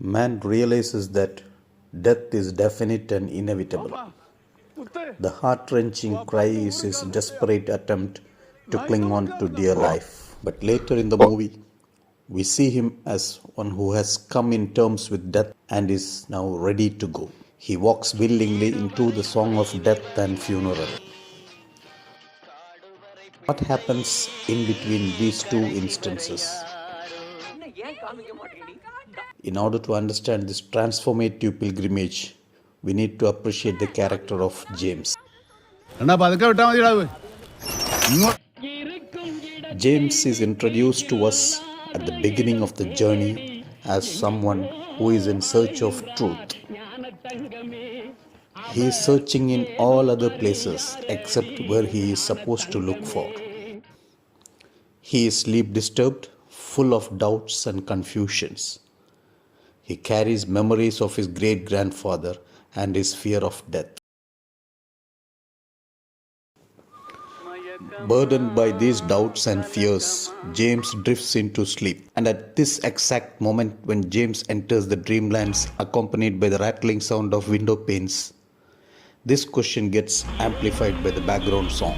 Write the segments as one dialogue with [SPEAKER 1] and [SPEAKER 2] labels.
[SPEAKER 1] Man realizes that death is definite and inevitable. The heart-wrenching cry is his desperate attempt to cling on to dear life. But later in the movie, we see him as one who has come in terms with death and is now ready to go. He walks willingly into the song of death and funeral. What happens in between these two instances? In order to understand this transformative pilgrimage, we need to appreciate the character of James. James is introduced to us at the beginning of the journey as someone who is in search of truth. He is searching in all other places except where he is supposed to look for. He is sleep disturbed, full of doubts and confusions. He carries memories of his great-grandfather and his fear of death. Burdened by these doubts and fears, James drifts into sleep. And at this exact moment when James enters the dreamlands accompanied by the rattling sound of window panes, this question gets amplified by the background song.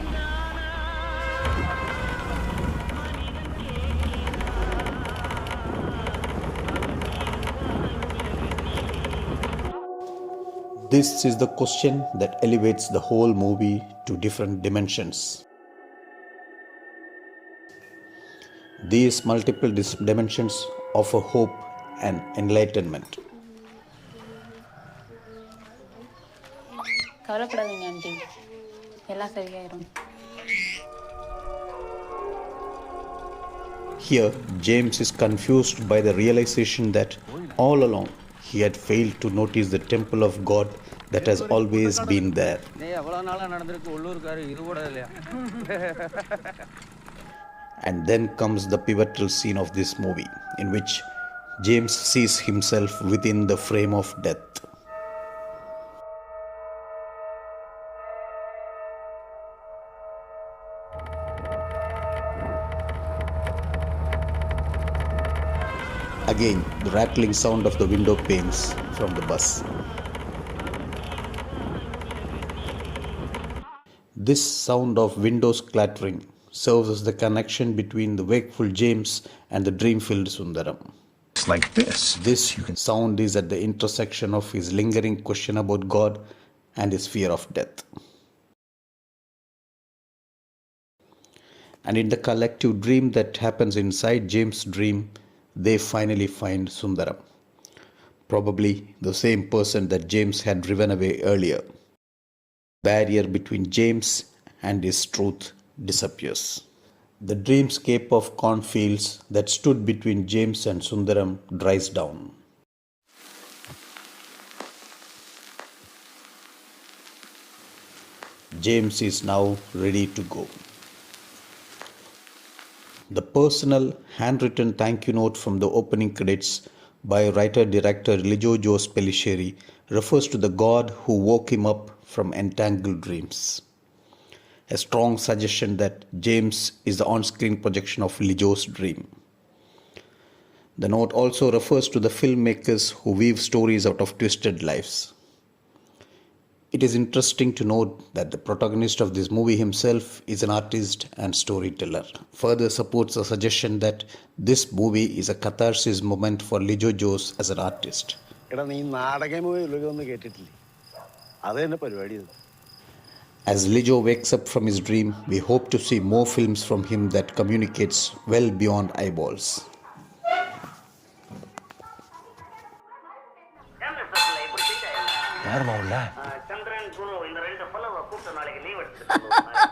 [SPEAKER 1] This is the question that elevates the whole movie to different dimensions. These multiple dimensions offer hope and enlightenment. Here, James is confused by the realization that all along he had failed to notice the temple of God that has always been there. And then comes the pivotal scene of this movie, in which James sees himself within the frame of death. Again, the rattling sound of the window panes from the bus. This sound of windows clattering serves as the connection between the wakeful James and the dream-filled Sundaram.
[SPEAKER 2] It's like this.
[SPEAKER 1] This sound is at the intersection of his lingering question about God and his fear of death. And in the collective dream that happens inside James' dream, they finally find Sundaram, probably the same person that James had driven away earlier. The barrier between James and his truth disappears. The dreamscape of cornfields that stood between James and Sundaram dries down. James is now ready to go. The personal handwritten thank you note from the opening credits by writer-director Lijo Jos Pellissery refers to the God who woke him up from entangled dreams. A strong suggestion that James is the on-screen projection of Lijo's dream. The note also refers to the filmmakers who weave stories out of twisted lives. It is interesting to note that the protagonist of this movie himself is an artist and storyteller. Further supports the suggestion that this movie is a catharsis moment for Lijo Jos as an artist. As Lijo wakes up from his dream, we hope to see more films from him that communicates well beyond eyeballs.
[SPEAKER 3] Chandran, Guru, in the rent of follow, put the leave it.